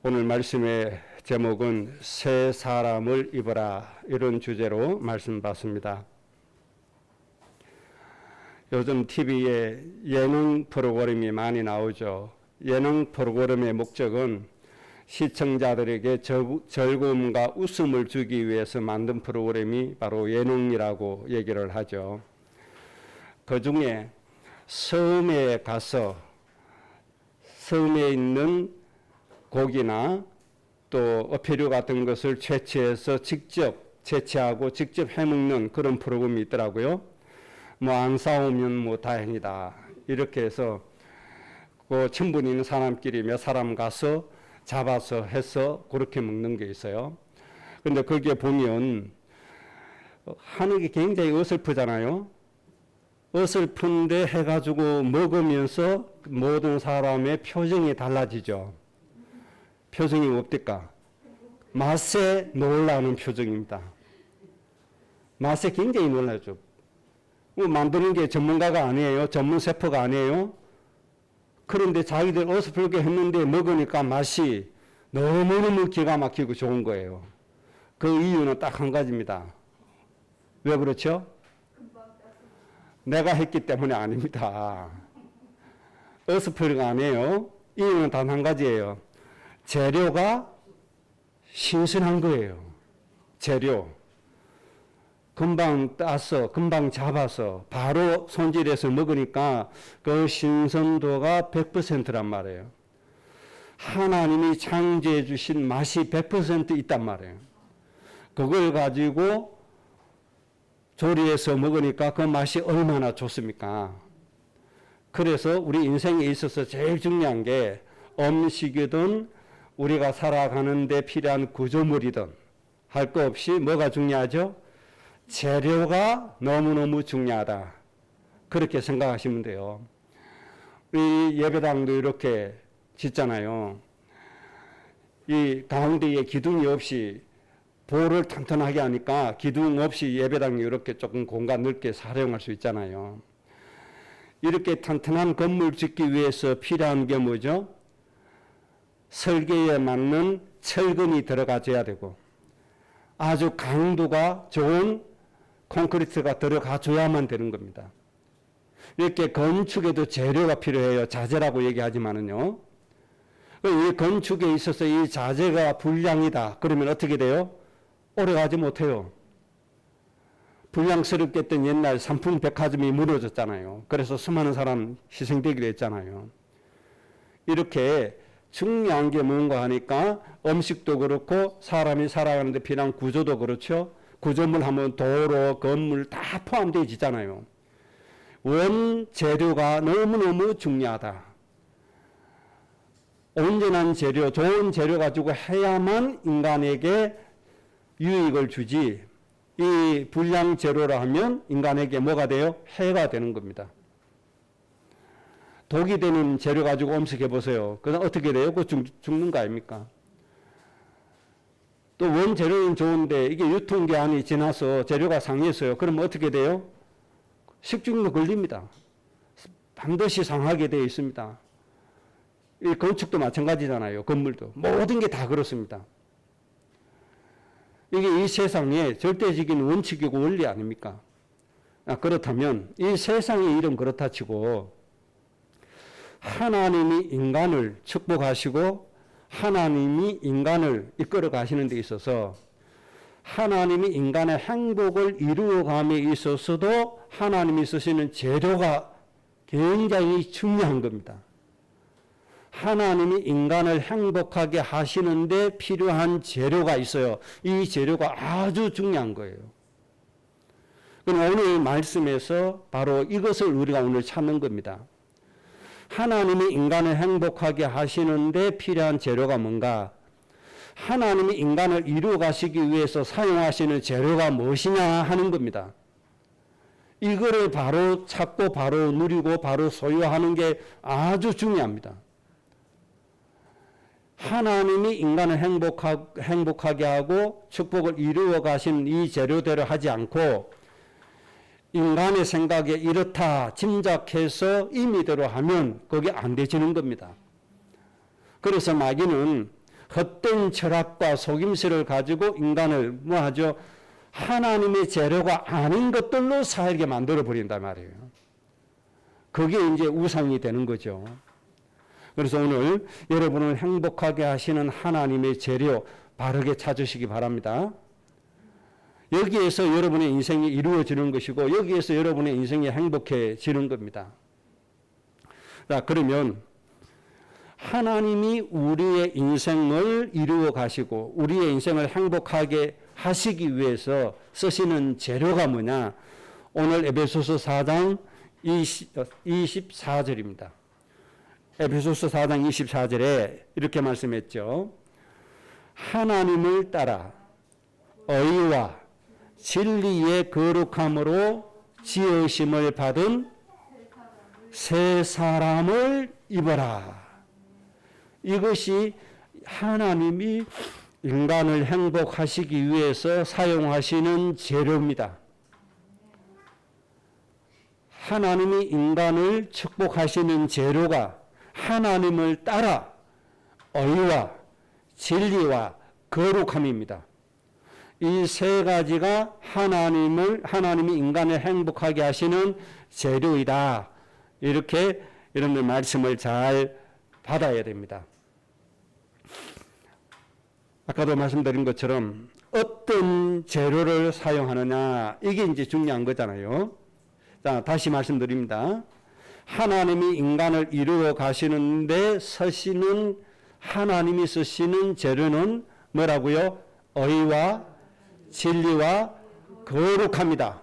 오늘 말씀의 제목은 새 사람을 입어라, 이런 주제로 말씀 받습니다. 요즘 TV에 예능 프로그램이 많이 나오죠. 예능 프로그램의 목적은 시청자들에게 즐거움과 웃음을 주기 위해서 만든 프로그램이 바로 예능이라고 얘기를 하죠. 그 중에 섬에 가서 섬에 있는 고기나 또 어패류 같은 것을 채취해서 직접 채취하고 직접 해먹는 그런 프로그램이 있더라고요. 뭐 안 싸우면 뭐 다행이다, 이렇게 해서 그 친분 있는 사람끼리 몇 사람 가서 잡아서 해서 그렇게 먹는 게 있어요. 근데 거기에 보면 하는 게 굉장히 어설프잖아요. 어설픈데 해가지고 먹으면서 모든 사람의 표정이 달라지죠. 표정이 어떨까? 맛에 놀라는 표정입니다. 맛에 굉장히 놀라죠. 만드는 게 전문가가 아니에요. 전문 셰프가 아니에요. 그런데 자기들 어설프게 했는데 먹으니까 맛이 너무너무 기가 막히고 좋은 거예요. 그 이유는 딱 한 가지입니다. 왜 그렇죠? 내가 했기 때문에 아닙니다. 어설프가 아니에요. 이유는 단 한 가지예요. 재료가 신선한 거예요. 재료. 금방 따서 금방 잡아서 바로 손질해서 먹으니까 그 신선도가 100%란 말이에요. 하나님이 창조해 주신 맛이 100% 있단 말이에요. 그걸 가지고 조리해서 먹으니까 그 맛이 얼마나 좋습니까? 그래서 우리 인생에 있어서 제일 중요한 게 음식이든 우리가 살아가는 데 필요한 구조물이든 할 거 없이 뭐가 중요하죠? 재료가 너무너무 중요하다, 그렇게 생각하시면 돼요. 우리 예배당도 이렇게 짓잖아요. 이 가운데에 기둥이 없이 볼을 튼튼하게 하니까 기둥 없이 예배당이 이렇게 조금 공간 넓게 사용할 수 있잖아요. 이렇게 튼튼한 건물 짓기 위해서 필요한 게 뭐죠? 설계에 맞는 철근이 들어가줘야 되고 아주 강도가 좋은 콘크리트가 들어가줘야만 되는 겁니다. 이렇게 건축에도 재료가 필요해요. 자재라고 얘기하지만은요. 이 건축에 있어서 이 자재가 불량이다, 그러면 어떻게 돼요? 오래가지 못해요. 불량스럽게 했던 옛날 삼풍백화점이 무너졌잖아요. 그래서 수많은 사람 희생되기도 했잖아요. 이렇게 중요한 게 뭔가 하니까 음식도 그렇고 사람이 살아가는데 필요한 구조도 그렇죠. 구조물 하면 도로, 건물 다 포함되어 있잖아요. 원재료가 너무너무 중요하다. 온전한 재료, 좋은 재료 가지고 해야만 인간에게 유익을 주지, 이 불량 재료라 하면 인간에게 뭐가 돼요? 해가 되는 겁니다. 독이 되는 재료 가지고 음식해 보세요. 그럼 어떻게 돼요? 그거 죽는 거 아닙니까? 또 원재료는 좋은데 이게 유통기한이 지나서 재료가 상했어요. 그러면 어떻게 돼요? 식중독 걸립니다. 반드시 상하게 되어 있습니다. 이 건축도 마찬가지잖아요. 건물도. 모든 게 다 그렇습니다. 이게 이 세상에 절대적인 원칙이고 원리 아닙니까? 그렇다면 이 세상의 일은 그렇다 치고 하나님이 인간을 축복하시고 하나님이 인간을 이끌어 가시는 데 있어서 하나님이 인간의 행복을 이루어감에 있어서도 하나님이 쓰시는 재료가 굉장히 중요한 겁니다. 하나님이 인간을 행복하게 하시는데 필요한 재료가 있어요. 이 재료가 아주 중요한 거예요. 그럼 오늘 말씀에서 바로 이것을 우리가 오늘 찾는 겁니다. 하나님이 인간을 행복하게 하시는데 필요한 재료가 뭔가? 하나님이 인간을 이루어 가시기 위해서 사용하시는 재료가 무엇이냐 하는 겁니다. 이거를 바로 찾고 바로 누리고 바로 소유하는 게 아주 중요합니다. 하나님이 인간을 행복하게 하고 축복을 이루어 가신 이 재료대로 하지 않고 인간의 생각에 이렇다 짐작해서 임의대로 하면 그게 안 되지는 겁니다. 그래서 마귀는 헛된 철학과 속임수를 가지고 인간을 뭐 하죠? 하나님의 재료가 아닌 것들로 살게 만들어 버린단 말이에요. 그게 이제 우상이 되는 거죠. 그래서 오늘 여러분을 행복하게 하시는 하나님의 재료 바르게 찾으시기 바랍니다. 여기에서 여러분의 인생이 이루어지는 것이고 여기에서 여러분의 인생이 행복해지는 겁니다. 자, 그러면 하나님이 우리의 인생을 이루어 가시고 우리의 인생을 행복하게 하시기 위해서 쓰시는 재료가 뭐냐? 오늘 에베소서 4장 24절입니다. 에베소서 4장 24절에 이렇게 말씀했죠. 하나님을 따라 의와 진리의 거룩함으로 지으심을 받은 새 사람을 입어라. 이것이 하나님이 인간을 행복하시기 위해서 사용하시는 재료입니다. 하나님이 인간을 축복하시는 재료가 하나님을 따라 의와 진리와 거룩함입니다. 이 세 가지가 하나님이 인간을 행복하게 하시는 재료이다. 이렇게 여러분들 말씀을 잘 받아야 됩니다. 아까도 말씀드린 것처럼 어떤 재료를 사용하느냐 이게 이제 중요한 거잖아요. 자, 다시 말씀드립니다. 하나님이 인간을 이루어 가시는데 하나님이 쓰시는 재료는 뭐라고요? 의와 진리와 거룩합니다.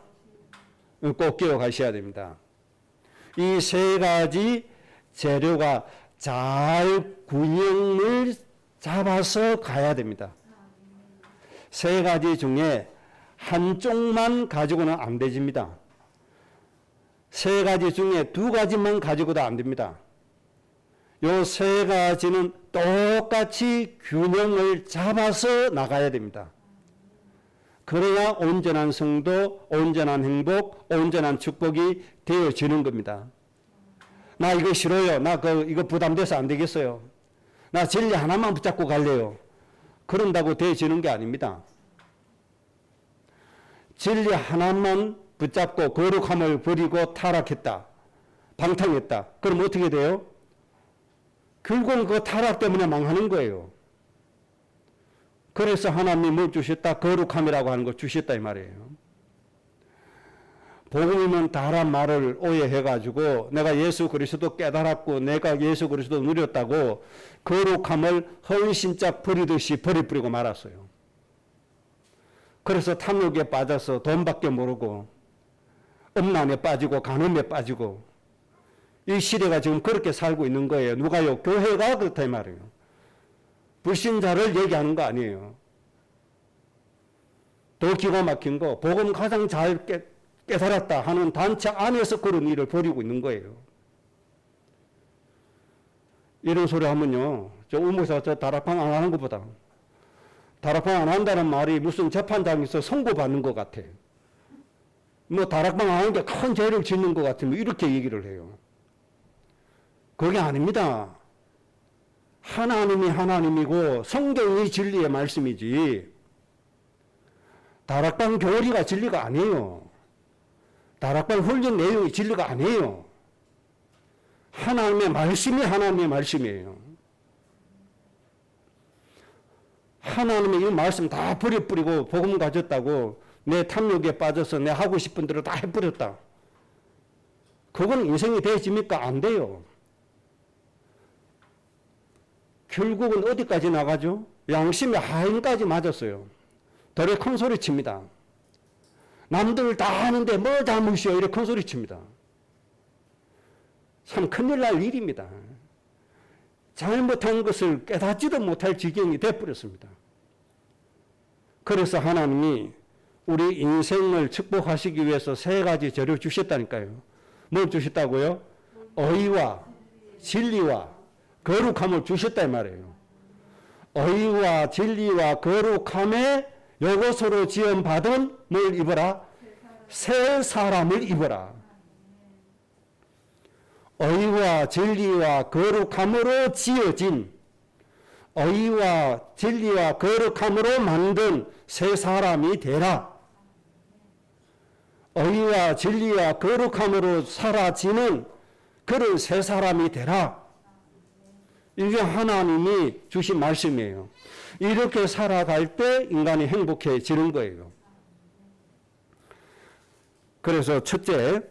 꼭 기억하셔야 됩니다. 이 세 가지 재료가 잘 균형을 잡아서 가야 됩니다. 세 가지 중에 한쪽만 가지고는 안 되집니다. 세 가지 중에 두 가지만 가지고도 안 됩니다. 요 세 가지는 똑같이 균형을 잡아서 나가야 됩니다. 그래야 온전한 성도, 온전한 행복, 온전한 축복이 되어지는 겁니다. 나 이거 싫어요. 나 이거 부담돼서 안 되겠어요. 나 진리 하나만 붙잡고 갈래요. 그런다고 되어지는 게 아닙니다. 진리 하나만 붙잡고 거룩함을 버리고 타락했다. 방탕했다. 그럼 어떻게 돼요? 결국은 그 타락 때문에 망하는 거예요. 그래서 하나님이 뭘 주셨다? 거룩함이라고 하는 걸 주셨다 이 말이에요. 복음이면 다란 말을 오해해가지고 내가 예수 그리스도 깨달았고 내가 예수 그리스도 누렸다고 거룩함을 헌신짝 버리듯이 버리고 말았어요. 그래서 탐욕에 빠져서 돈밖에 모르고 음란에 빠지고 간음에 빠지고 이 시대가 지금 그렇게 살고 있는 거예요. 누가요? 교회가 그렇다 이 말이에요. 불신자를 얘기하는 거 아니에요. 더 기가 막힌 거 복음 가장 잘 깨달았다 하는 단체 안에서 그런 일을 벌이고 있는 거예요. 이런 소리 하면요. 저 우무사 저 다락방 안 하는 것보다 다락방 안 한다는 말이 무슨 재판장에서 선고받는 것 같아. 뭐 다락방 안 하는 게 큰 죄를 짓는 것 같으면 이렇게 얘기를 해요. 그게 아닙니다. 하나님이 하나님이고 성경이 진리의 말씀이지 다락방 교리가 진리가 아니에요. 다락방 훈련 내용이 진리가 아니에요. 하나님의 말씀이 하나님의 말씀이에요. 하나님의 이 말씀 다 버려버리고 복음 가졌다고 내 탐욕에 빠져서 내 하고 싶은 대로 다 해버렸다. 그건 인생이 되어집니까? 안 돼요. 결국은 어디까지 나가죠? 양심의 하인까지 맞았어요. 덜에 큰 소리 칩니다. 남들 다 하는데 뭐 잘못이요? 이렇게 큰 소리 칩니다. 참 큰일 날 일입니다. 잘못한 것을 깨닫지도 못할 지경이 되어버렸습니다. 그래서 하나님이 우리 인생을 축복하시기 위해서 세 가지 재료 주셨다니까요. 뭘 주셨다고요? 의와 진리와 거룩함을 주셨다 이 말이에요. 의와 진리와 거룩함에 요것으로 지음받은 뭘 입어라? 새 사람을 입어라. 의와 진리와 거룩함으로 지어진 의와 진리와 거룩함으로 만든 새 사람이 되라. 의와 진리와 거룩함으로 사라지는 그런 새 사람이 되라. 이게 하나님이 주신 말씀이에요. 이렇게 살아갈 때 인간이 행복해지는 거예요. 그래서 첫째,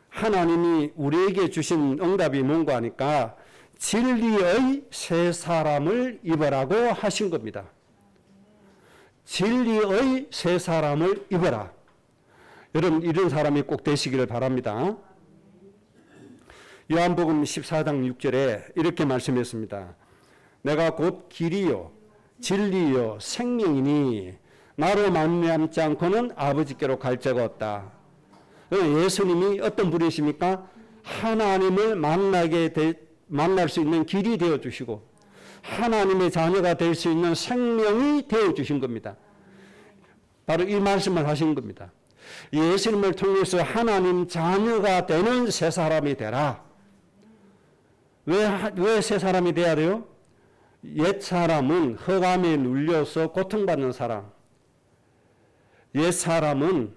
하나님이 우리에게 주신 응답이 뭔가 하니까 진리의 새 사람을 입으라고 하신 겁니다. 진리의 새 사람을 입어라. 여러분, 이런 사람이 꼭 되시기를 바랍니다. 요한복음 14장 6절에 이렇게 말씀했습니다. 내가 곧 길이요 진리요 생명이니 나로 말미암지 않고는 아버지께로 갈 자가 없다. 예수님이 어떤 분이십니까? 하나님을 만날 수 있는 길이 되어주시고 하나님의 자녀가 될 수 있는 생명이 되어주신 겁니다. 바로 이 말씀을 하신 겁니다. 예수님을 통해서 하나님 자녀가 되는 새 사람이 되라. 왜 새 사람이 돼야 돼요? 옛 사람은 흑암에 눌려서 고통받는 사람. 옛 사람은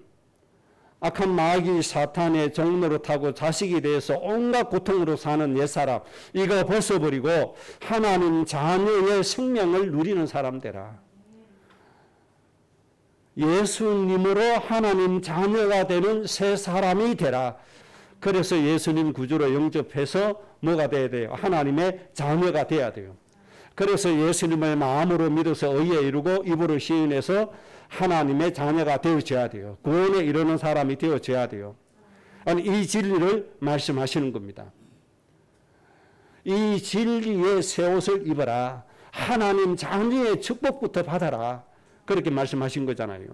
악한 마귀 사탄의 종로로 타고 자식이 되어서 온갖 고통으로 사는 옛 사람. 이거 벗어버리고 하나님 자녀의 생명을 누리는 사람 되라. 예수님으로 하나님 자녀가 되는 새 사람이 되라. 그래서 예수님 구주로 영접해서 뭐가 돼야 돼요? 하나님의 자녀가 돼야 돼요. 그래서 예수님을 마음으로 믿어서 의에 이루고 입으로 시인해서 하나님의 자녀가 되어져야 돼요. 구원에 이르는 사람이 되어져야 돼요. 아니, 이 진리를 말씀하시는 겁니다. 이 진리의 새 옷을 입어라. 하나님 자녀의 축복부터 받아라. 그렇게 말씀하신 거잖아요.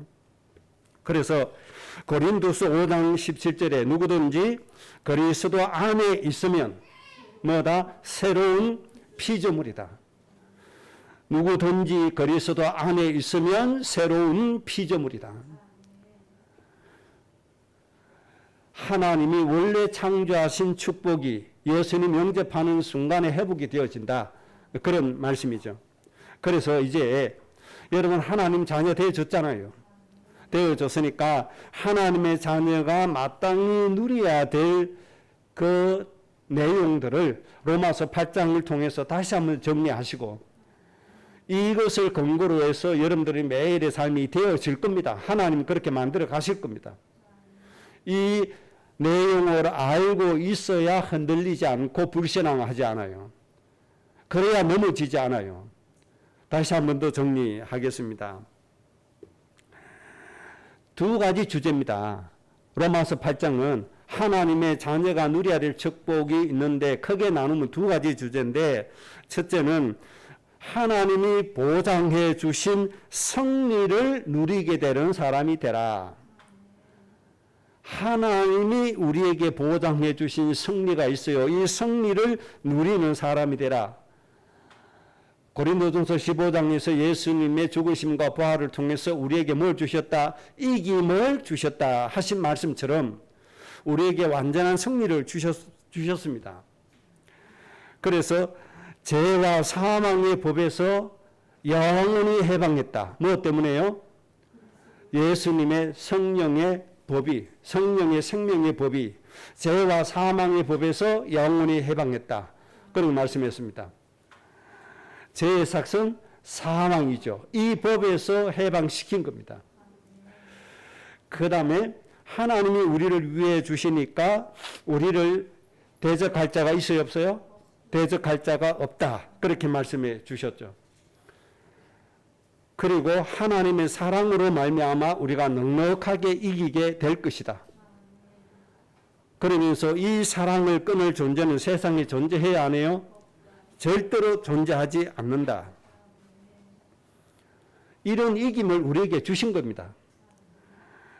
그래서 고린도서 5장 17절에 누구든지 그리스도 안에 있으면 뭐다? 새로운 피조물이다. 누구든지 그리스도 안에 있으면 새로운 피조물이다. 하나님이 원래 창조하신 축복이 예수님 영접하는 순간에 회복이 되어진다. 그런 말씀이죠. 그래서 이제 여러분 하나님 자녀 되어졌잖아요. 되어졌으니까 하나님의 자녀가 마땅히 누려야 될 그 내용들을 로마서 8장을 통해서 다시 한번 정리하시고 이것을 근거로 해서 여러분들이 매일의 삶이 되어질 겁니다. 하나님 그렇게 만들어 가실 겁니다. 이 내용을 알고 있어야 흔들리지 않고 불신앙하지 않아요. 그래야 넘어지지 않아요. 다시 한 번 더 정리하겠습니다. 두 가지 주제입니다. 로마서 8장은 하나님의 자녀가 누려야 될 축복이 있는데 크게 나누면 두 가지 주제인데 첫째는 하나님이 보장해 주신 승리를 누리게 되는 사람이 되라. 하나님이 우리에게 보장해 주신 승리가 있어요. 이 승리를 누리는 사람이 되라. 고린도전서 15장에서 예수님의 죽으심과 부활을 통해서 우리에게 뭘 주셨다? 이김을 주셨다 하신 말씀처럼 우리에게 완전한 승리를 주셨습니다. 그래서 죄와 사망의 법에서 영원히 해방했다. 무엇 때문에요? 예수님의 성령의 법이, 성령의 생명의 법이 죄와 사망의 법에서 영원히 해방했다. 그런 말씀했습니다. 죄의 삭은 사망이죠. 이 법에서 해방시킨 겁니다. 그 다음에 하나님이 우리를 위해 주시니까 우리를 대적할 자가 있어요, 없어요? 대적할 자가 없다. 그렇게 말씀해 주셨죠. 그리고 하나님의 사랑으로 말미암아 우리가 넉넉하게 이기게 될 것이다. 그러면서 이 사랑을 끊을 존재는 세상에 존재해야 하네요. 절대로 존재하지 않는다. 이런 이김을 우리에게 주신 겁니다.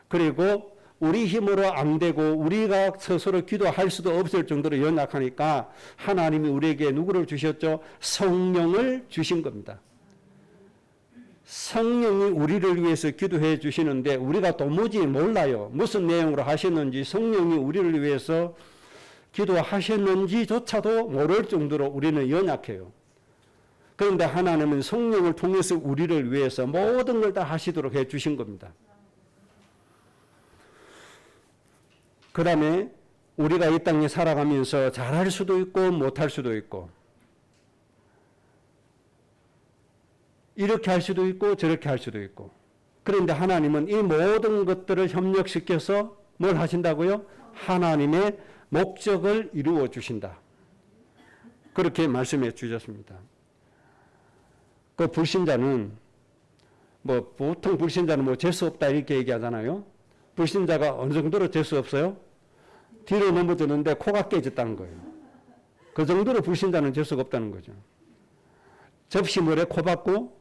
그리고 우리 힘으로 안 되고 우리가 스스로 기도할 수도 없을 정도로 연약하니까 하나님이 우리에게 누구를 주셨죠? 성령을 주신 겁니다. 성령이 우리를 위해서 기도해 주시는데 우리가 도무지 몰라요. 무슨 내용으로 하셨는지 성령이 우리를 위해서 기도하셨는지조차도 모를 정도로 우리는 연약해요. 그런데 하나님은 성령을 통해서 우리를 위해서 모든 걸 다 하시도록 해 주신 겁니다. 그 다음에 우리가 이 땅에 살아가면서 잘할 수도 있고 못할 수도 있고 이렇게 할 수도 있고 저렇게 할 수도 있고 그런데 하나님은 이 모든 것들을 협력시켜서 뭘 하신다고요? 하나님의 목적을 이루어 주신다. 그렇게 말씀해 주셨습니다. 그 불신자는 보통 불신자는 재수 없다 이렇게 얘기하잖아요. 불신자가 어느 정도로 재수 없어요? 뒤로 넘어지는데 코가 깨졌다는 거예요. 그 정도로 불신자는 재수가 없다는 거죠. 접시물에 코 박고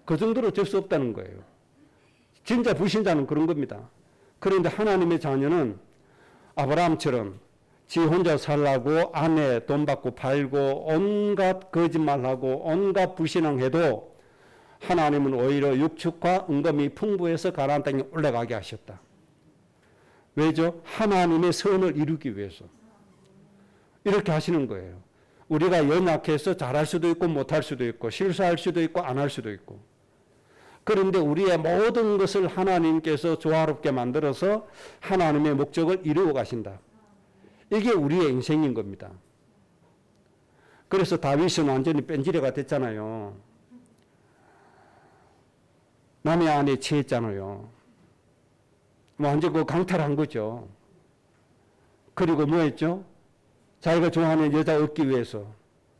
그 정도로 재수 없다는 거예요. 진짜 불신자는 그런 겁니다. 그런데 하나님의 자녀는 아브라함처럼 지 혼자 살라고 아내 돈 받고 팔고 온갖 거짓말하고 온갖 불신앙해도 하나님은 오히려 육축과 은금이 풍부해서 가나안 땅에 올라가게 하셨다. 왜죠? 하나님의 선을 이루기 위해서. 이렇게 하시는 거예요. 우리가 연약해서 잘할 수도 있고 못할 수도 있고 실수할 수도 있고 안 할 수도 있고 그런데 우리의 모든 것을 하나님께서 조화롭게 만들어서 하나님의 목적을 이루어 가신다. 이게 우리의 인생인 겁니다. 그래서 다윗은 완전히 뺀지레가 됐잖아요. 남의 아내에 취했잖아요. 완전 그 강탈한 거죠. 그리고 뭐 했죠? 자기가 좋아하는 여자 얻기 위해서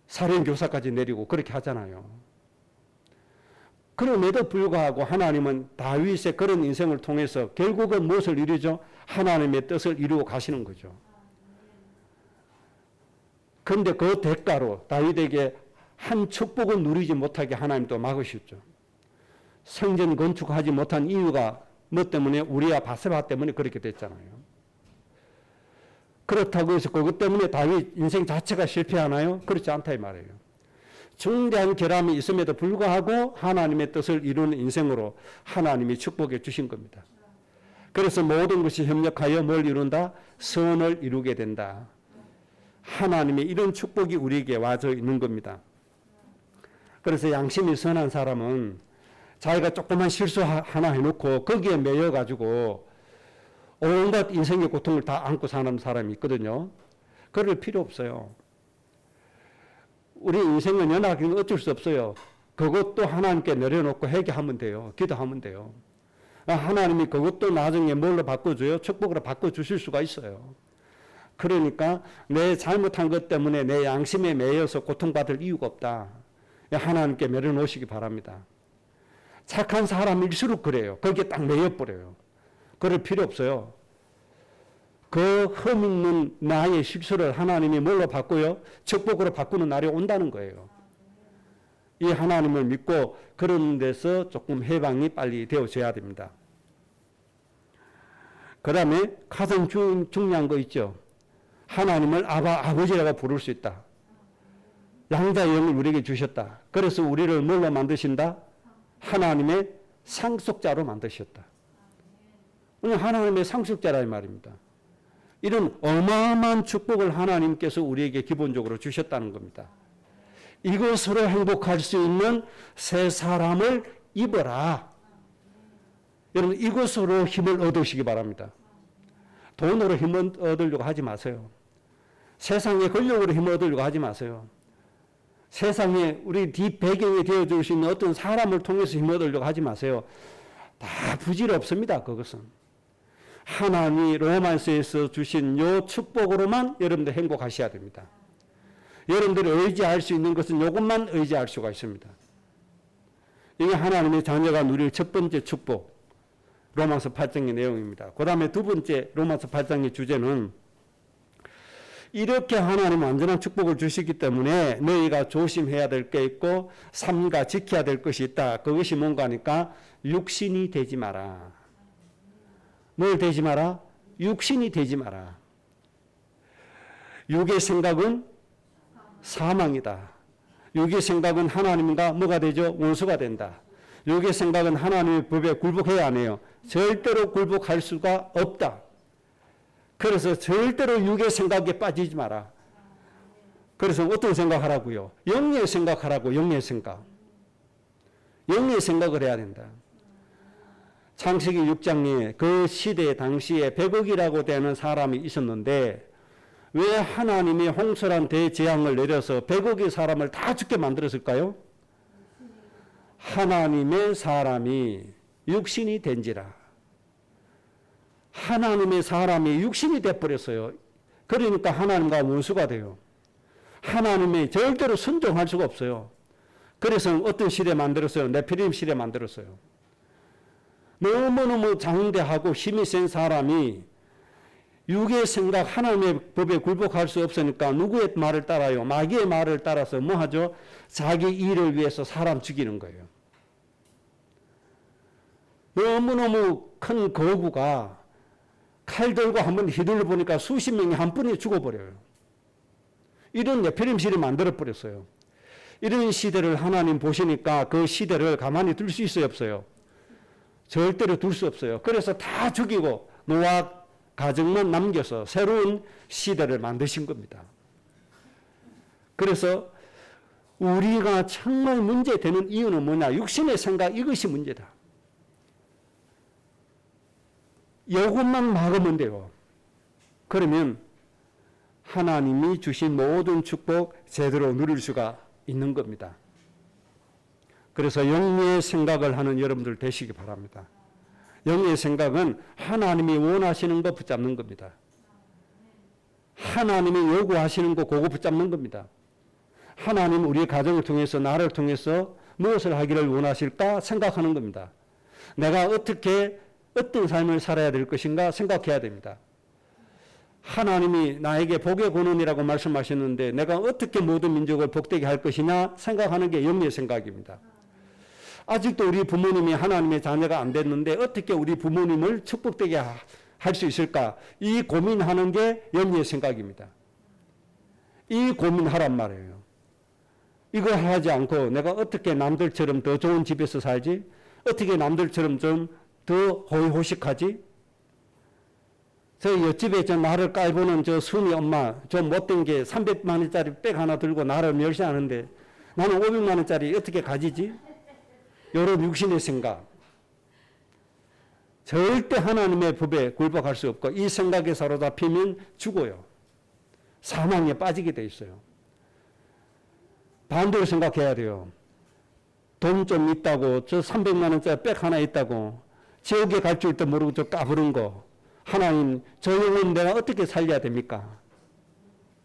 살인교사까지 내리고 그렇게 하잖아요. 그럼에도 불구하고 하나님은 다윗의 그런 인생을 통해서 결국은 무엇을 이루죠? 하나님의 뜻을 이루어 가시는 거죠. 그런데 그 대가로 다윗에게 한 축복은 누리지 못하게 하나님 또 막으셨죠. 성전 건축하지 못한 이유가 뭐 때문에? 우리야 바세바 때문에 그렇게 됐잖아요. 그렇다고 해서 그것 때문에 다윗 인생 자체가 실패하나요? 그렇지 않다 이 말이에요. 중대한 결함이 있음에도 불구하고 하나님의 뜻을 이루는 인생으로 하나님이 축복해 주신 겁니다. 그래서 모든 것이 협력하여 뭘 이룬다? 선을 이루게 된다. 하나님의 이런 축복이 우리에게 와져 있는 겁니다. 그래서 양심이 선한 사람은 자기가 조그만 실수 하나 해놓고 거기에 매여가지고 온갖 인생의 고통을 다 안고 사는 사람이 있거든요. 그럴 필요 없어요. 우리 인생은 연약하기는 어쩔 수 없어요. 그것도 하나님께 내려놓고 회개하면 돼요. 기도하면 돼요. 하나님이 그것도 나중에 뭘로 바꿔줘요? 축복으로 바꿔주실 수가 있어요. 그러니까 내 잘못한 것 때문에 내 양심에 매여서 고통받을 이유가 없다. 하나님께 내려놓으시기 바랍니다. 착한 사람일수록 그래요. 거기에 딱 매여버려요. 그럴 필요 없어요. 그 흠있는 나의 실수를 하나님이 뭘로 바꿔요? 축복으로 바꾸는 날이 온다는 거예요. 이 하나님을 믿고 그런 데서 조금 해방이 빨리 되어져야 됩니다. 그 다음에 가장 중요한 거 있죠. 하나님을 아버지라고 부를 수 있다. 양자의 영을 우리에게 주셨다. 그래서 우리를 뭘로 만드신다? 하나님의 상속자로 만드셨다. 하나님의 상속자라 이 말입니다. 이런 어마어마한 축복을 하나님께서 우리에게 기본적으로 주셨다는 겁니다. 이것으로 행복할 수 있는 새 사람을 입어라. 여러분 이것으로 힘을 얻으시기 바랍니다. 돈으로 힘을 얻으려고 하지 마세요. 세상의 권력으로 힘을 얻으려고 하지 마세요. 세상에 우리 뒷배경이 되어줄 수 있는 어떤 사람을 통해서 힘을 얻으려고 하지 마세요. 다 부질없습니다. 그것은. 하나님이 로마서에서 주신 요 축복으로만 여러분들 행복하셔야 됩니다. 여러분들이 의지할 수 있는 것은 이것만 의지할 수가 있습니다. 이게 하나님의 자녀가 누릴 첫 번째 축복. 로마서 8장의 내용입니다. 그 다음에 두 번째 로마서 8장의 주제는 이렇게 하나님 완전한 축복을 주시기 때문에 너희가 조심해야 될 게 있고 삼가 지켜야 될 것이 있다. 그것이 뭔가 하니까 육신이 되지 마라. 뭘 되지 마라? 육신이 되지 마라. 육의 생각은 사망이다. 육의 생각은 하나님과 뭐가 되죠? 원수가 된다. 육의 생각은 하나님의 법에 굴복해야 하네요. 절대로 굴복할 수가 없다. 그래서 절대로 육의 생각에 빠지지 마라. 그래서 어떤 생각하라고요? 영의 생각하라고. 영의 생각. 영의 생각을 해야 된다. 창세기 6장에 그 시대 당시에 100억이라고 되는 사람이 있었는데 왜 하나님이 홍수란 대재앙을 내려서 100억의 사람을 다 죽게 만들었을까요? 하나님의 사람이 육신이 된지라. 하나님의 사람이 육신이 돼버렸어요. 그러니까 하나님과 원수가 돼요. 하나님이 절대로 순종할 수가 없어요. 그래서 어떤 시대 만들었어요? 네피림 시대 만들었어요. 너무너무 장대하고 힘이 센 사람이 육의 생각 하나님의 법에 굴복할 수 없으니까 누구의 말을 따라요? 마귀의 말을 따라서 뭐 하죠? 자기 일을 위해서 사람 죽이는 거예요. 너무너무 큰 거구가 칼 들고 한번 휘둘러 보니까 수십 명이 한 번에 죽어버려요. 이런 네피림 시대를 만들어버렸어요. 이런 시대를 하나님 보시니까 그 시대를 가만히 둘 수 있어요, 없어요? 절대로 둘 수 없어요. 그래서 다 죽이고 노아 가정만 남겨서 새로운 시대를 만드신 겁니다. 그래서 우리가 정말 문제되는 이유는 뭐냐? 육신의 생각, 이것이 문제다. 이것만 막으면 돼요. 그러면 하나님이 주신 모든 축복 제대로 누릴 수가 있는 겁니다. 그래서 영의 생각을 하는 여러분들 되시기 바랍니다. 영의 생각은 하나님이 원하시는 거 붙잡는 겁니다. 하나님이 요구하시는 거 그거 붙잡는 겁니다. 하나님 우리 가정을 통해서 나를 통해서 무엇을 하기를 원하실까 생각하는 겁니다. 내가 어떻게 어떤 삶을 살아야 될 것인가 생각해야 됩니다. 하나님이 나에게 복의 권원이라고 말씀하셨는데 내가 어떻게 모든 민족을 복되게 할 것이냐 생각하는 게 영의 생각입니다. 아직도 우리 부모님이 하나님의 자녀가 안 됐는데 어떻게 우리 부모님을 축복되게 할 수 있을까? 이 고민하는 게 영의 생각입니다. 이 고민하란 말이에요. 이거 하지 않고 내가 어떻게 남들처럼 더 좋은 집에서 살지? 어떻게 남들처럼 좀 더 호의호식하지? 저 옆집에 저 나를 깔보는 저 순이 엄마 좀 못된 게 300만 원짜리 백 하나 들고 나를 멸시하는데 나는 500만 원짜리 어떻게 가지지? 이런 육신의 생각. 절대 하나님의 법에 굴복할 수 없고 이 생각에 사로잡히면 죽어요. 사망에 빠지게 돼 있어요. 반대로 생각해야 돼요. 돈 좀 있다고 저 300만 원짜리 백 하나 있다고 지옥에 갈 줄도 모르고 저 까부른 거 하나님 저 영혼 내가 어떻게 살려야 됩니까?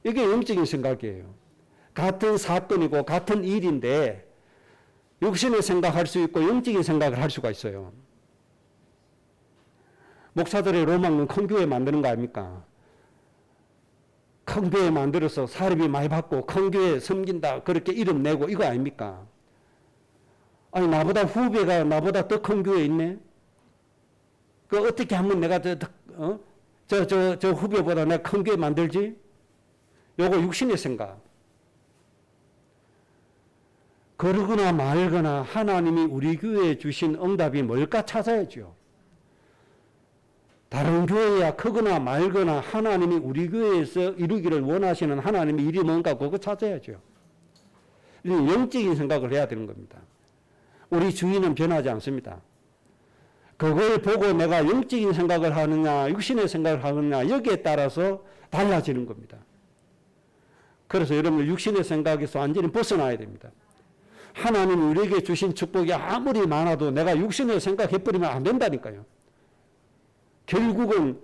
이게 영적인 생각이에요. 같은 사건이고 같은 일인데 육신의 생각할 수 있고 영적인 생각을 할 수가 있어요. 목사들의 로망은 큰 교회 만드는 거 아닙니까? 큰 교회 만들어서 사례비 많이 받고 큰 교회 섬긴다 그렇게 이름 내고 이거 아닙니까? 아니 나보다 후배가 나보다 더 큰 교회 있네? 그 어떻게 하면 내가 저 후배보다 내가 큰 교회 만들지? 요거 육신의 생각. 그러거나 말거나 하나님이 우리 교회에 주신 응답이 뭘까 찾아야죠. 다른 교회야 크거나 말거나 하나님이 우리 교회에서 이루기를 원하시는 하나님의 일이 뭔가 그거 찾아야죠. 영적인 생각을 해야 되는 겁니다. 우리 주인은 변하지 않습니다. 그걸 보고 내가 영적인 생각을 하느냐 육신의 생각을 하느냐 여기에 따라서 달라지는 겁니다. 그래서 여러분 육신의 생각에서 완전히 벗어나야 됩니다. 하나님 우리에게 주신 축복이 아무리 많아도 내가 육신의 생각해버리면 안 된다니까요. 결국은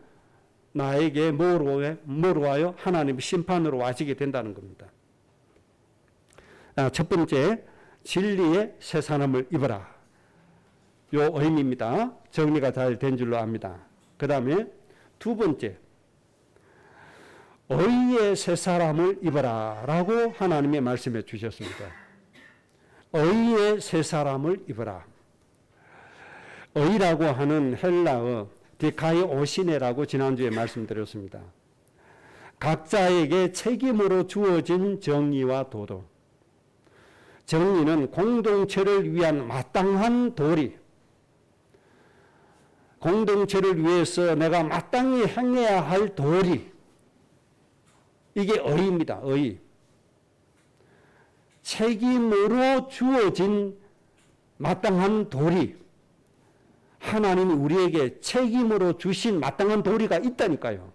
나에게 뭐로 와요? 하나님의 심판으로 와지게 된다는 겁니다. 첫 번째, 진리의 새 사람을 입어라. 요 의미입니다. 정리가 잘 된 줄로 압니다. 그 다음에 두 번째, 의의 새 사람을 입어라 라고 하나님의 말씀해 주셨습니다. 의의 새 사람을 입어라. 의라고 하는 헬라어 디카이오시네라고 지난주에 말씀드렸습니다. 각자에게 책임으로 주어진 정의와 도덕. 정의는 공동체를 위한 마땅한 도리. 공동체를 위해서 내가 마땅히 행해야 할 도리. 이게 의입니다. 의. 책임으로 주어진 마땅한 도리, 하나님이 우리에게 책임으로 주신 마땅한 도리가 있다니까요.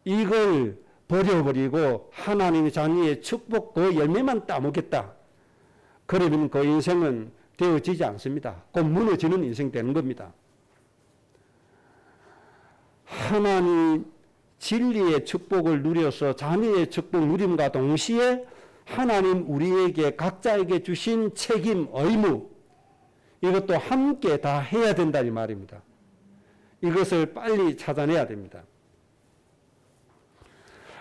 이걸 버려버리고 하나님의 자녀의 축복 그 열매만 따먹겠다. 그러면 그 인생은 되어지지 않습니다. 곧 무너지는 인생 되는 겁니다. 하나님 진리의 축복을 누려서 자녀의 축복 누림과 동시에 하나님 우리에게 각자에게 주신 책임, 의무 이것도 함께 다 해야 된다는 말입니다. 이것을 빨리 찾아내야 됩니다.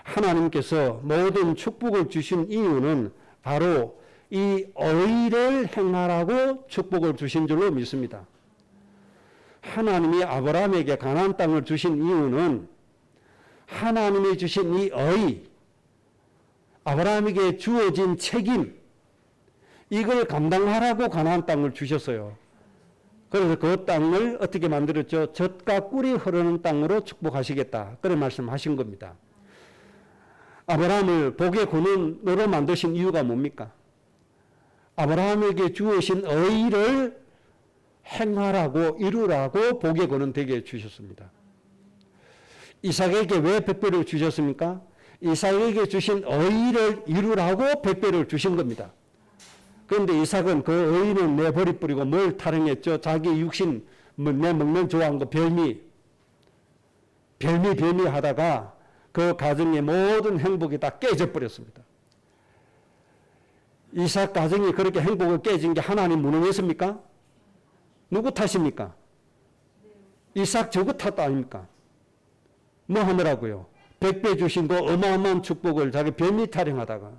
하나님께서 모든 축복을 주신 이유는 바로 이 의를 행하라고 축복을 주신 줄로 믿습니다. 하나님이 아브라함에게 가나안 땅을 주신 이유는 하나님이 주신 이 의, 아브라함에게 주어진 책임, 이걸 감당하라고 가나안 땅을 주셨어요. 그래서 그 땅을 어떻게 만들었죠? 젖과 꿀이 흐르는 땅으로 축복하시겠다. 그런 말씀하신 겁니다. 아브라함을 복의 근원으로 만드신 이유가 뭡니까? 아브라함에게 주어진 의를 행하라고 이루라고 복의 근원 되게 주셨습니다. 이삭에게 왜 백배를 주셨습니까? 이삭에게 주신 의를 이루라고 백배를 주신 겁니다. 그런데 이삭은 그 의는 내버려버리고 뭘 타령했죠? 자기 육신, 내 먹는 좋아하는 거 별미 하다가 그 가정의 모든 행복이 다 깨져버렸습니다. 이삭 가정이 그렇게 행복을 깨진 게 하나님 무능했습니까? 누구 탓입니까? 이삭 저거 탓 아닙니까? 뭐 하느라고요? 백배 주신 그 어마어마한 축복을 자기 별미 타령하다가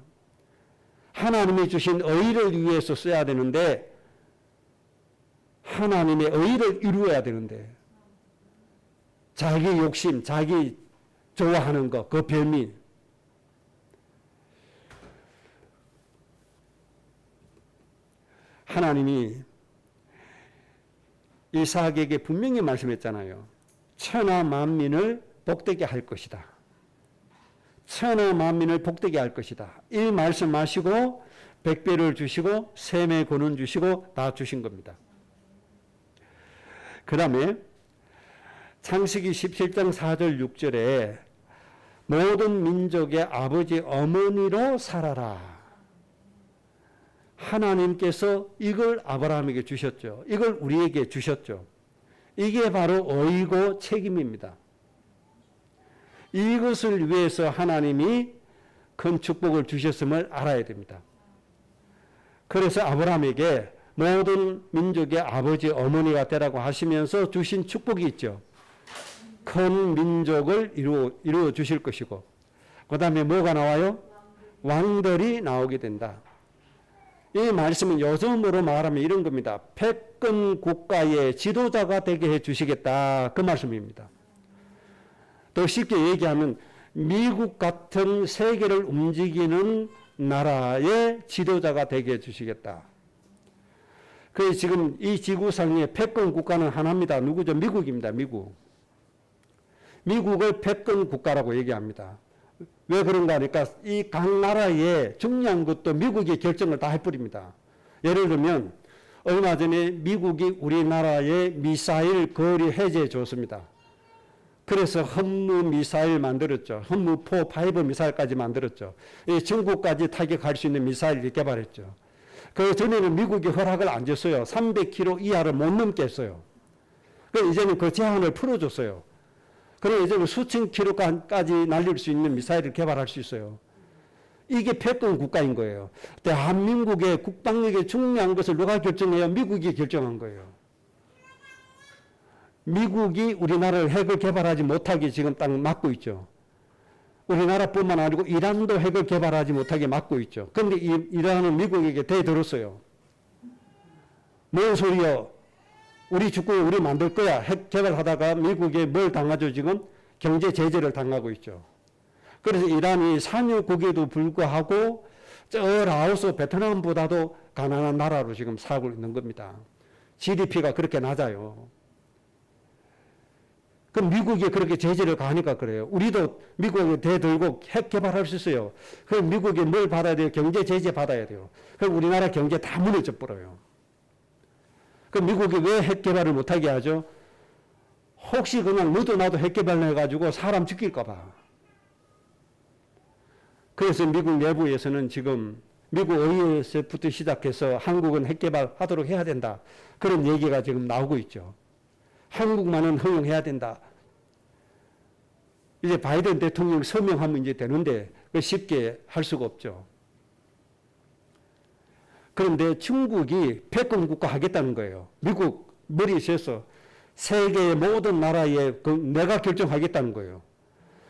하나님이 주신 의를 위해서 써야 되는데 하나님의 의를 이루어야 되는데 자기 욕심, 자기 좋아하는 거, 그 별미. 하나님이 이삭에게 분명히 말씀했잖아요. 천하 만민을 복되게 할 것이다. 천하 만민을 복되게 할 것이다. 이 말씀하시고 백배를 주시고 셈의 권은 주시고 다 주신 겁니다. 그 다음에 창세기 17장 4절 6절에 모든 민족의 아버지 어머니로 살아라. 하나님께서 이걸 아브라함에게 주셨죠. 이걸 우리에게 주셨죠. 이게 바로 의고 책임입니다. 이것을 위해서 하나님이 큰 축복을 주셨음을 알아야 됩니다. 그래서 아브라함에게 모든 민족의 아버지 어머니가 되라고 하시면서 주신 축복이 있죠. 큰 민족을 이루어 주실 것이고 그 다음에 뭐가 나와요? 왕들이 나오게 된다. 이 말씀은 요즘으로 말하면 이런 겁니다. 패권 국가의 지도자가 되게 해 주시겠다. 그 말씀입니다. 더 쉽게 얘기하면 미국 같은 세계를 움직이는 나라의 지도자가 되게 해 주시겠다. 그래서 지금 이 지구상의 패권 국가는 하나입니다. 누구죠? 미국입니다. 미국을 패권 국가라고 얘기합니다. 왜 그런가 하니까 이 각 나라의 중요한 것도 미국이 결정을 다 해버립니다. 예를 들면 얼마 전에 미국이 우리나라의 미사일 거리 해제해 줬습니다. 그래서 현무 미사일 만들었죠. 현무4, 5 미사일까지 만들었죠. 중국까지 타격할 수 있는 미사일을 개발했죠. 그 전에는 미국이 허락을 안 줬어요. 300km 이하를 못 넘게 했어요. 그래서 이제는 그 제한을 풀어줬어요. 그럼 이제는 수천 킬로까지 날릴 수 있는 미사일을 개발할 수 있어요. 이게 패권 국가인 거예요. 대한민국의 국방력에 중요한 것을 누가 결정해요? 미국이 결정한 거예요. 미국이 우리나라를 핵을 개발하지 못하게 지금 딱 막고 있죠. 우리나라뿐만 아니고 이란도 핵을 개발하지 못하게 막고 있죠. 그런데 이란은 미국에게 대들었어요. 뭔 소리요? 우리 주권을 우리 만들 거야. 핵 개발하다가 미국에 뭘 당하죠? 지금 경제 제재를 당하고 있죠. 그래서 이란이 산유국에도 불구하고 저 라오스, 베트남보다도 가난한 나라로 지금 살고 있는 겁니다. GDP가 그렇게 낮아요. 그럼 미국이 그렇게 제재를 가하니까 그래요. 우리도 미국에 대들고 핵 개발할 수 있어요. 그럼 미국이 뭘 받아야 돼요? 경제 제재 받아야 돼요. 그럼 우리나라 경제 다 무너져 버려요. 그럼 미국이 왜 핵 개발을 못하게 하죠? 혹시 그냥 너도 나도 핵 개발을 해가지고 사람 죽일까 봐. 그래서 미국 내부에서는 지금 미국 의회에서부터 시작해서 한국은 핵 개발하도록 해야 된다. 그런 얘기가 지금 나오고 있죠. 한국만은 허용해야 된다. 이제 바이든 대통령 서명하면 이제 되는데 쉽게 할 수가 없죠. 그런데 중국이 패권 국가 하겠다는 거예요. 미국 머리에 쇠서 세계의 모든 나라에 내가 결정하겠다는 거예요.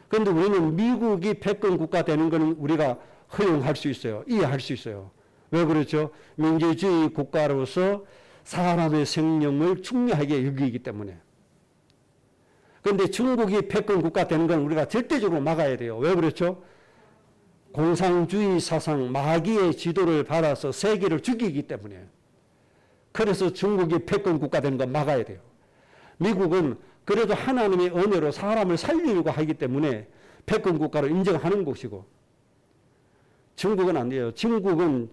그런데 우리는 미국이 패권 국가 되는 것은 우리가 허용할 수 있어요. 이해할 수 있어요. 왜 그렇죠? 민주주의 국가로서 사람의 생명을 중요하게 여기기 때문에. 그런데 중국이 패권 국가 되는 건 우리가 절대적으로 막아야 돼요. 왜 그렇죠? 공산주의 사상 마귀의 지도를 받아서 세계를 죽이기 때문에. 그래서 중국이 패권 국가 되는 건 막아야 돼요. 미국은 그래도 하나님의 은혜로 사람을 살리려고 하기 때문에 패권 국가를 인정하는 것이고, 중국은 안 돼요. 중국은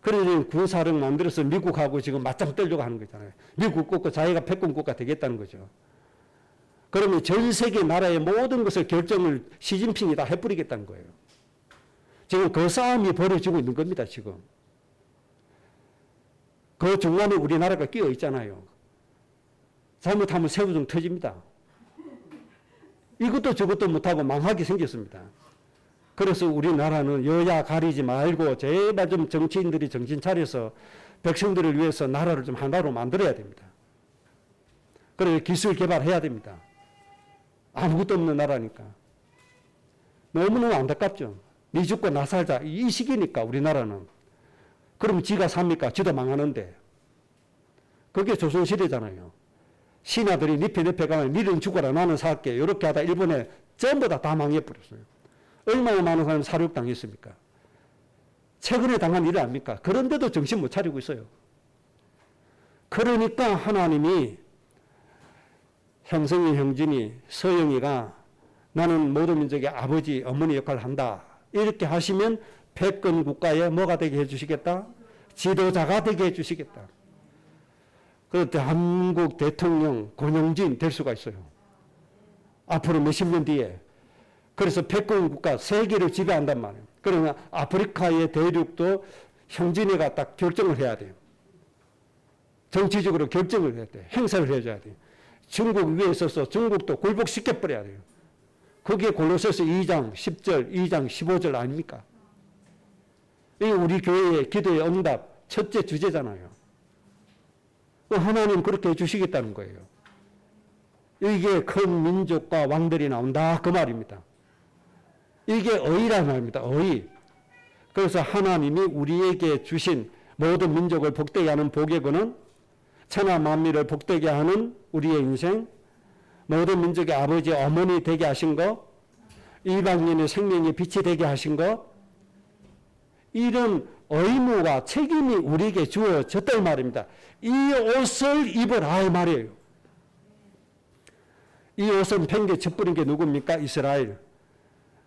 그래서 군사력 만들어서 미국하고 지금 맞짱 뜨려고 하는 거잖아요. 미국 꺾고 자기가 패권 국가 되겠다는 거죠. 그러면 전 세계 나라의 모든 것을 결정을 시진핑이 다 해버리겠다는 거예요. 지금 그 싸움이 벌어지고 있는 겁니다, 지금. 그 중간에 우리나라가 끼어 있잖아요. 잘못하면 새우등 터집니다. 이것도 저것도 못하고 망하게 생겼습니다. 그래서 우리나라는 여야 가리지 말고 제발 좀 정치인들이 정신 차려서 백성들을 위해서 나라를 좀 하나로 만들어야 됩니다. 그래서 기술 개발해야 됩니다. 아무것도 없는 나라니까. 너무너무 안타깝죠. 니 죽고 나 살자. 이 시기니까 우리나라는. 그럼 지가 삽니까? 지도 망하는데. 그게 조선시대잖아요. 신하들이 늪에 가면 니는 죽어라 나는 살게. 이렇게 하다 일본에 전부 다 망해버렸어요. 얼마나 많은 사람이 사륙당했습니까? 최근에 당한 일이 아닙니까? 그런데도 정신 못 차리고 있어요. 그러니까 하나님이 형성이 형진이 서영이가 나는 모든 민족의 아버지 어머니 역할을 한다. 이렇게 하시면 패권 국가에 뭐가 되게 해주시겠다? 지도자가 되게 해주시겠다. 그 대한민국 대통령 권영진 될 수가 있어요. 앞으로 몇십 년 뒤에. 그래서 패권 국가 세계를 지배한단 말이에요. 그러면 아프리카의 대륙도 형진이가 딱 결정을 해야 돼요. 정치적으로 결정을 해야 돼요. 행사를 해줘야 돼요. 중국 위에 있어서 중국도 굴복시켜버려야 돼요. 그게 골로새서 2장 10절, 2장 15절 아닙니까? 이게 우리 교회의 기도의 응답 첫째 주제잖아요. 하나님 그렇게 해주시겠다는 거예요. 이게 큰 민족과 왕들이 나온다 그 말입니다. 이게 의라는 말입니다. 의. 그래서 하나님이 우리에게 주신 모든 민족을 복되게 하는 복의 근은 천하 만민을 복되게 하는 우리의 인생, 모든 민족의 아버지 어머니 되게 하신 거, 이방인의 생명의 빛이 되게 하신 거, 이런 의무와 책임이 우리에게 주어졌단 말입니다. 이 옷을 입어라 이 말이에요. 이 옷은 팽개쳐버린 게 누굽니까? 이스라엘.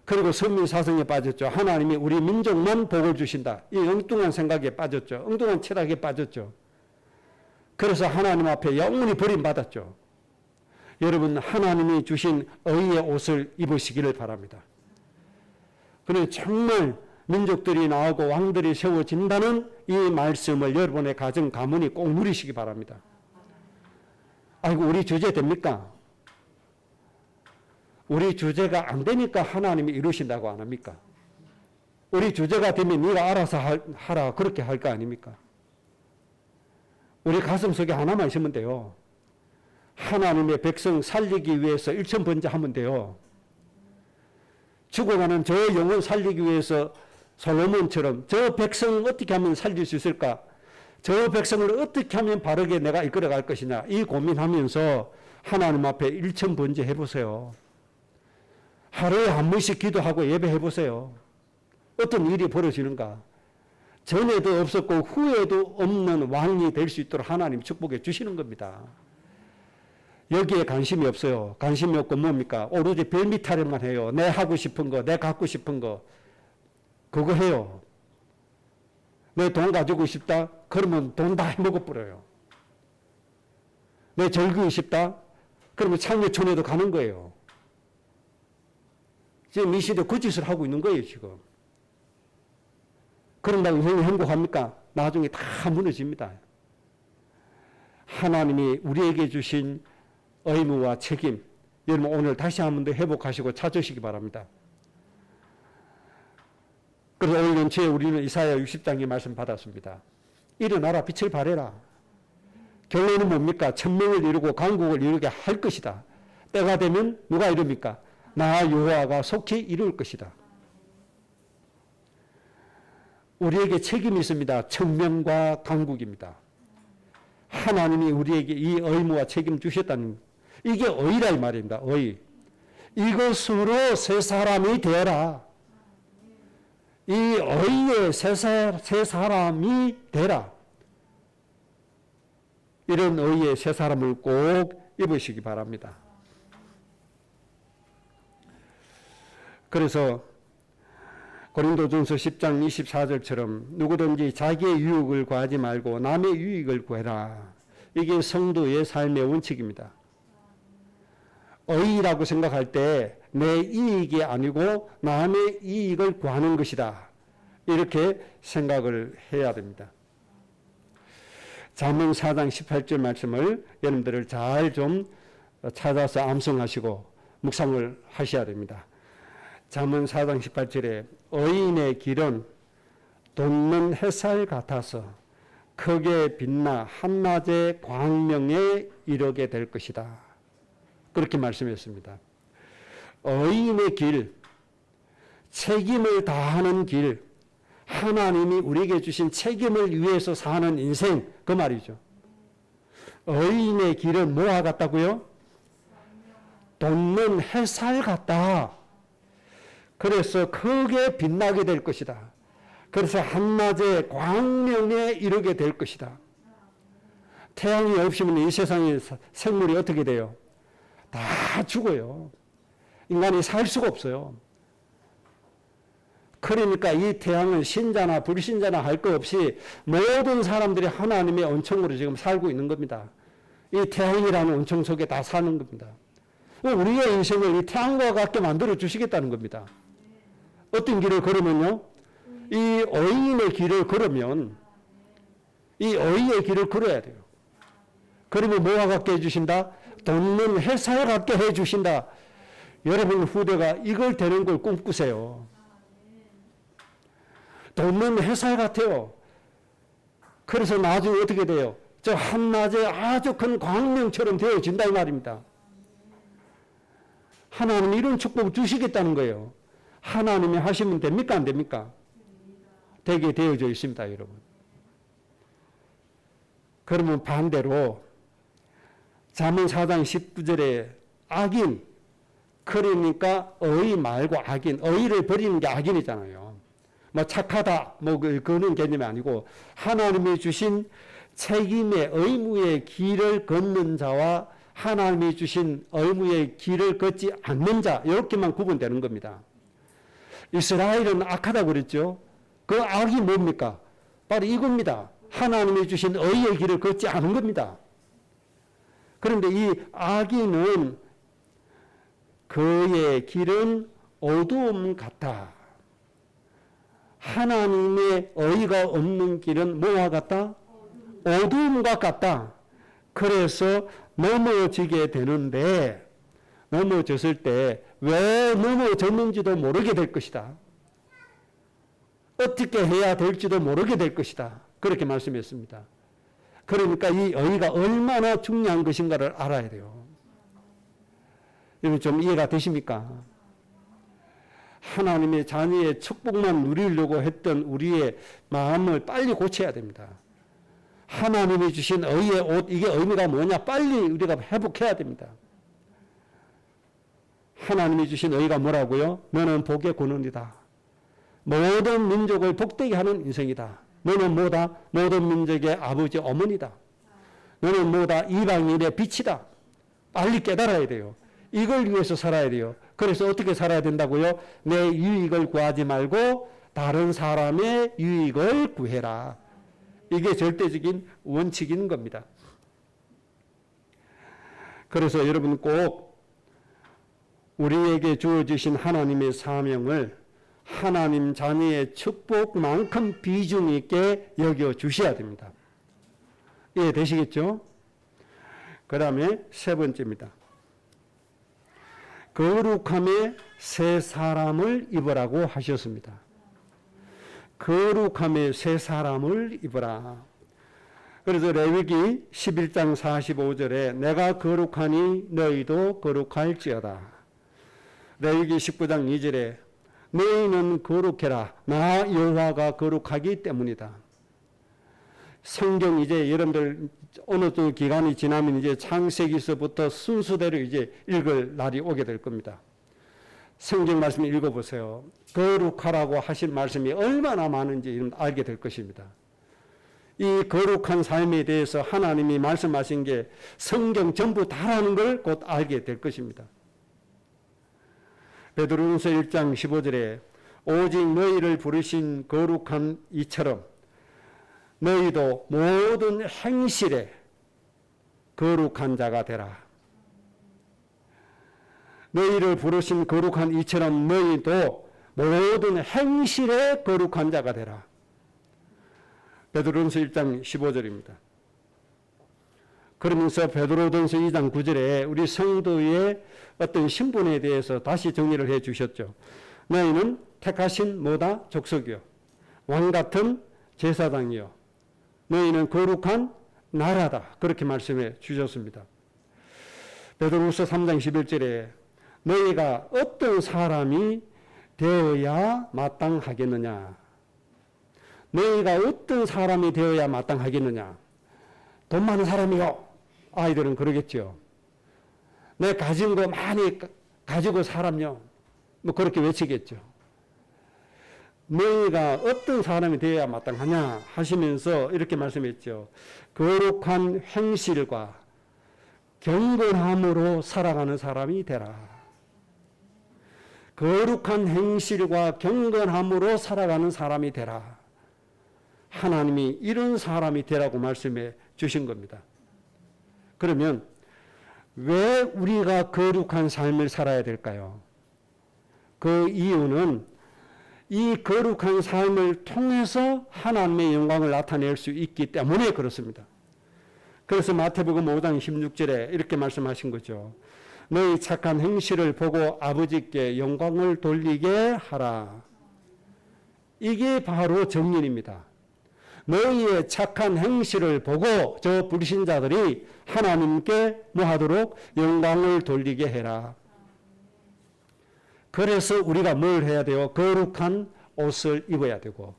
그리고 선민사성에 빠졌죠. 하나님이 우리 민족만 복을 주신다. 이 엉뚱한 생각에 빠졌죠. 엉뚱한 철학에 빠졌죠. 그래서 하나님 앞에 영원히 버림받았죠. 여러분 하나님이 주신 의의 옷을 입으시기를 바랍니다. 그런데 정말 민족들이 나오고 왕들이 세워진다는 이 말씀을 여러분의 가정 가문이 꼭 누리시기 바랍니다. 아이고 우리 주제 됩니까? 우리 주제가 안 되니까 하나님이 이루신다고 안 합니까? 우리 주제가 되면 네가 알아서 하라 그렇게 할 거 아닙니까? 우리 가슴속에 하나만 있으면 돼요. 하나님의 백성 살리기 위해서 일천번제하면 돼요. 죽어가는 저 영혼 살리기 위해서 솔로몬처럼 저 백성을 어떻게 하면 살릴 수 있을까? 저 백성을 어떻게 하면 바르게 내가 이끌어갈 것이냐 이 고민하면서 하나님 앞에 일천번제 해보세요. 하루에 한 번씩 기도하고 예배해 보세요. 어떤 일이 벌어지는가? 전에도 없었고 후에도 없는 왕이 될 수 있도록 하나님 축복해 주시는 겁니다. 여기에 관심이 없어요. 관심이 없고 뭡니까? 오로지 별미 타령만 해요. 내 하고 싶은 거, 내 갖고 싶은 거, 그거 해요. 내 돈 가지고 싶다? 그러면 돈 다 해먹어버려요. 내 즐기고 싶다? 그러면 창녀촌에도 가는 거예요. 지금 이 시대 그 짓을 하고 있는 거예요, 지금. 그런다고 행복합니까? 나중에 다 무너집니다. 하나님이 우리에게 주신 의무와 책임, 여러분 오늘 다시 한 번 더 회복하시고 찾으시기 바랍니다. 그래서 오늘 연초에 우리는 이사야 60장의 말씀 받았습니다. 일어나라, 빛을 발해라. 결론은 뭡니까? 천명을 이루고 강국을 이루게 할 것이다. 때가 되면 누가 이룹니까? 나 여호와가 속히 이룰 것이다. 우리에게 책임이 있습니다. 천명과 강국입니다. 하나님이 우리에게 이 의무와 책임 주셨다는, 이게 의라 이 말입니다. 의. 이것으로 새 사람이 되어라. 이 의의 새 사람이 되라. 이런 의의 새 사람을 꼭 입으시기 바랍니다. 그래서 고린도전서 10장 24절처럼 누구든지 자기의 유익을 구하지 말고 남의 유익을 구해라. 이게 성도의 삶의 원칙입니다. 의라고 생각할 때 내 이익이 아니고 남의 이익을 구하는 것이다. 이렇게 생각을 해야 됩니다. 잠언 4장 18절 말씀을 여러분들을 잘 좀 찾아서 암송하시고 묵상을 하셔야 됩니다. 잠언 4장 18절에 의인의 길은 돋는 햇살 같아서 크게 빛나 한낮의 광명에 이르게 될 것이다. 그렇게 말씀했습니다. 의인의 길, 책임을 다하는 길, 하나님이 우리에게 주신 책임을 위해서 사는 인생, 그 말이죠. 의인의 길은 뭐와 같다고요? 돋는 햇살 같다. 그래서 크게 빛나게 될 것이다. 그래서 한낮의 광명에 이르게 될 것이다. 태양이 없으면 이 세상의 생물이 어떻게 돼요? 다 죽어요. 인간이 살 수가 없어요. 그러니까 이 태양은 신자나 불신자나 할 것 없이 모든 사람들이 하나님의 은총으로 지금 살고 있는 겁니다. 이 태양이라는 은총 속에 다 사는 겁니다. 우리의 인생을 이 태양과 같게 만들어 주시겠다는 겁니다. 어떤 길을 걸으면요? 이 의인의 길을 걸으면 이 의의 길을 걸어야 돼요. 그러면 뭐와 같게 해주신다? 돋는 햇살 같게 해주신다. 여러분 후대가 이걸 되는 걸 꿈꾸세요. 돋는 햇살 같아요. 그래서 나중에 어떻게 돼요? 저 한낮에 아주 큰 광명처럼 되어진다 이 말입니다. 하나님이 이런 축복을 주시겠다는 거예요. 하나님이 하시면 됩니까? 안 됩니까? 되게 되어져 있습니다, 여러분. 그러면 반대로 잠언 4장 19절에 악인, 그러니까 의 말고 악인, 의를 버리는 게 악인이잖아요. 뭐 착하다, 뭐 그런 개념이 아니고 하나님이 주신 책임의 의무의 길을 걷는 자와 하나님이 주신 의무의 길을 걷지 않는 자, 이렇게만 구분되는 겁니다. 이스라엘은 악하다고 그랬죠. 그 악이 뭡니까? 바로 이겁니다. 하나님이 주신 의의 길을 걷지 않은 겁니다. 그런데 이 악인은 그의 길은 어두움 같다. 하나님의 의가 없는 길은 뭐와 같다? 어두움과 같다. 그래서 넘어지게 되는데 넘어졌을 때 왜 넘어졌는지도 모르게 될 것이다. 어떻게 해야 될지도 모르게 될 것이다. 그렇게 말씀했습니다. 그러니까 이 의가 얼마나 중요한 것인가를 알아야 돼요. 여러분 좀 이해가 되십니까? 하나님의 자녀의 축복만 누리려고 했던 우리의 마음을 빨리 고쳐야 됩니다. 하나님이 주신 의의 옷, 이게 의미가 뭐냐? 빨리 우리가 회복해야 됩니다. 하나님이 주신 의가 뭐라고요? 너는 복의 근원이다. 모든 민족을 복되게 하는 인생이다. 너는 뭐다? 모든 민족의 아버지 어머니다. 너는 뭐다? 이방인의 빛이다. 알리 깨달아야 돼요. 이걸 위해서 살아야 돼요. 그래서 어떻게 살아야 된다고요? 내 유익을 구하지 말고 다른 사람의 유익을 구해라. 이게 절대적인 원칙인 겁니다. 그래서 여러분 꼭 우리에게 주어주신 하나님의 사명을 하나님 자녀의 축복만큼 비중 있게 여겨 주셔야 됩니다. 이해되시겠죠? 그 다음에 세 번째입니다. 거룩함에 새 사람을 입으라고 하셨습니다. 거룩함에 새 사람을 입으라. 그래서 레위기 11장 45절에 내가 거룩하니 너희도 거룩할지어다. 레위기 19장 2절에 너희는 거룩해라. 나 여호와가 거룩하기 때문이다. 성경 이제 여러분들 어느 정도 기간이 지나면 이제 창세기서부터 순서대로 이제 읽을 날이 오게 될 겁니다. 성경 말씀 읽어보세요. 거룩하라고 하신 말씀이 얼마나 많은지 알게 될 것입니다. 이 거룩한 삶에 대해서 하나님이 말씀하신 게 성경 전부 다라는 걸 곧 알게 될 것입니다. 베드로전서 1장 15절에 오직 너희를 부르신 거룩한 이처럼 너희도 모든 행실에 거룩한 자가 되라. 너희를 부르신 거룩한 이처럼 너희도 모든 행실에 거룩한 자가 되라. 베드로전서 1장 15절입니다. 그러면서 베드로전서 2장 9절에 우리 성도의 어떤 신분에 대해서 다시 정리를 해 주셨죠. 너희는 택하신 뭐다? 족속이요. 왕같은 제사장이요. 너희는 거룩한 나라다. 그렇게 말씀해 주셨습니다. 베드로후서 3장 11절에 너희가 어떤 사람이 되어야 마땅하겠느냐. 너희가 어떤 사람이 되어야 마땅하겠느냐. 돈 많은 사람이요. 아이들은 그러겠죠. 내 가진 거 많이 가지고 살았요. 뭐 그렇게 외치겠죠. 너희가 어떤 사람이 되어야 마땅하냐 하시면서 이렇게 말씀했죠. 거룩한 행실과 경건함으로 살아가는 사람이 되라. 거룩한 행실과 경건함으로 살아가는 사람이 되라. 하나님이 이런 사람이 되라고 말씀해 주신 겁니다. 그러면 왜 우리가 거룩한 삶을 살아야 될까요? 그 이유는 이 거룩한 삶을 통해서 하나님의 영광을 나타낼 수 있기 때문에 그렇습니다. 그래서 마태복음 5장 16절에 이렇게 말씀하신 거죠. 너희 착한 행실을 보고 아버지께 영광을 돌리게 하라. 이게 바로 정리입니다. 너희의 착한 행실을 보고 저 불신자들이 하나님께 뭐 하도록 영광을 돌리게 해라. 그래서 우리가 뭘 해야 돼요? 거룩한 옷을 입어야 되고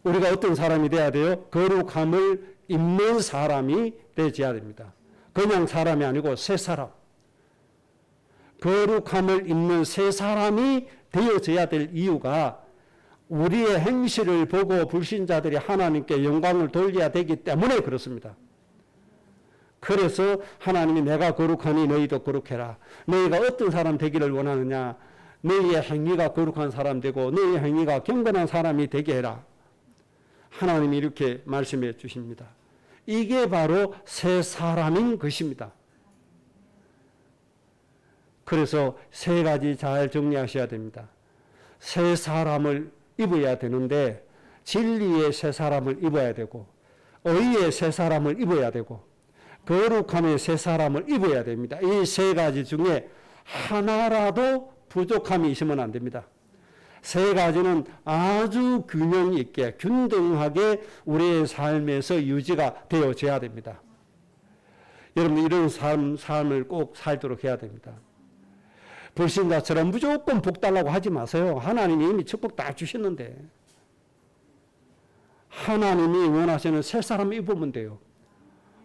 우리가 어떤 사람이 돼야 돼요? 거룩함을 입는 사람이 되어야 됩니다. 그냥 사람이 아니고 새 사람. 거룩함을 입는 새 사람이 되어져야 될 이유가 우리의 행실을 보고 불신자들이 하나님께 영광을 돌려야 되기 때문에 그렇습니다. 그래서 하나님이 내가 거룩하니 너희도 거룩해라. 너희가 어떤 사람 되기를 원하느냐. 너희의 행위가 거룩한 사람 되고 너희의 행위가 경건한 사람이 되게 해라. 하나님이 이렇게 말씀해 주십니다. 이게 바로 새 사람인 것입니다. 그래서 세 가지 잘 정리하셔야 됩니다. 새 사람을 입어야 되는데 진리의 새 사람을 입어야 되고 의의 새 사람을 입어야 되고 거룩함의 새 사람을 입어야 됩니다. 이 세 가지 중에 하나라도 부족함이 있으면 안 됩니다. 세 가지는 아주 균형 있게 균등하게 우리의 삶에서 유지가 되어져야 됩니다. 여러분 이런 삶을 꼭 살도록 해야 됩니다. 불신자처럼 무조건 복 달라고 하지 마세요. 하나님이 이미 축복 다 주셨는데 하나님이 원하시는 새 사람 입으면 돼요.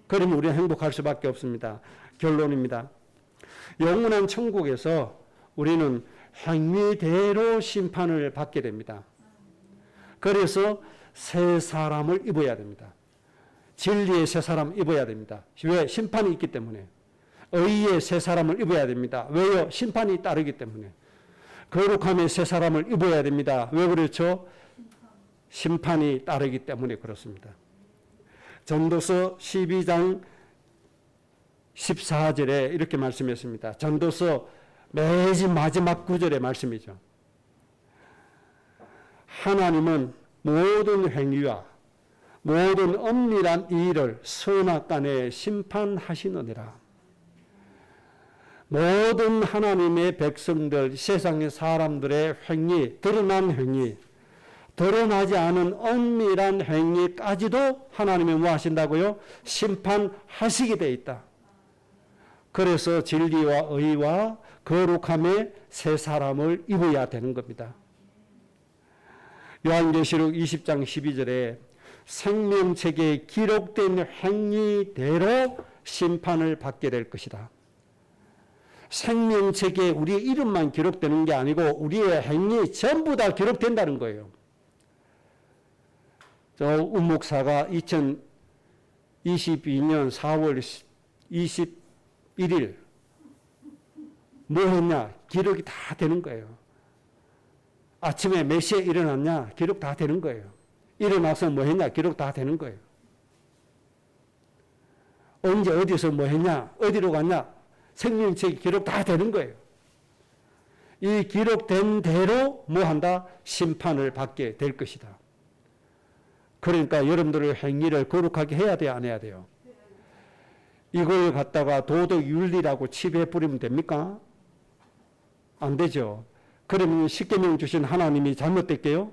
그러면 우리는 행복할 수밖에 없습니다. 결론입니다. 영원한 천국에서 우리는 행위대로 심판을 받게 됩니다. 그래서 새 사람을 입어야 됩니다. 진리의 새 사람 입어야 됩니다. 왜? 심판이 있기 때문에. 의의 새 사람을 입어야 됩니다. 왜요? 심판이 따르기 때문에. 거룩함의 새 사람을 입어야 됩니다. 왜 그렇죠? 심판이 따르기 때문에 그렇습니다. 전도서 12장 14절에 이렇게 말씀했습니다. 전도서 매지 마지막 구절의 말씀이죠. 하나님은 모든 행위와 모든 엄밀한 일을 선악간에 심판하시느니라. 모든 하나님의 백성들, 세상의 사람들의 행위, 드러난 행위, 드러나지 않은 엄밀한 행위까지도 하나님이 뭐 하신다고요? 심판하시게 돼 있다. 그래서 진리와 의와 거룩함의 새 사람을 입어야 되는 겁니다. 요한계시록 20장 12절에 생명책에 기록된 행위대로 심판을 받게 될 것이다. 생명책에 우리의 이름만 기록되는 게 아니고 우리의 행위 전부 다 기록된다는 거예요. 저 운목사가 2022년 4월 21일 뭐 했냐? 기록이 다 되는 거예요. 아침에 몇 시에 일어났냐? 기록 다 되는 거예요. 일어나서 뭐 했냐? 기록 다 되는 거예요. 언제 어디서 뭐 했냐? 어디로 갔냐? 생명책 기록 다 되는 거예요. 이 기록된 대로 뭐 한다? 심판을 받게 될 것이다. 그러니까 여러분들의 행위를 거룩하게 해야 돼요? 안 해야 돼요? 이걸 갖다가 도덕윤리라고 치부해 뿌리면 됩니까? 안 되죠. 그러면 십계명 주신 하나님이 잘못됐게요?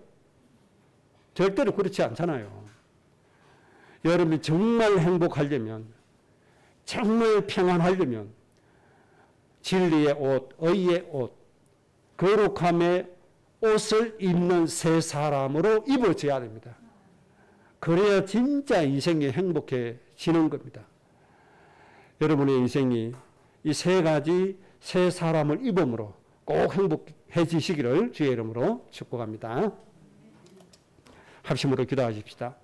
절대로 그렇지 않잖아요. 여러분이 정말 행복하려면, 정말 평안하려면 진리의 옷, 의의 옷, 거룩함의 옷을 입는 새 사람으로 입어져야 됩니다. 그래야 진짜 인생이 행복해지는 겁니다. 여러분의 인생이 이 세 가지 새 사람을 입음으로 꼭 행복해지시기를 주의 이름으로 축복합니다. 합심으로 기도하십시다.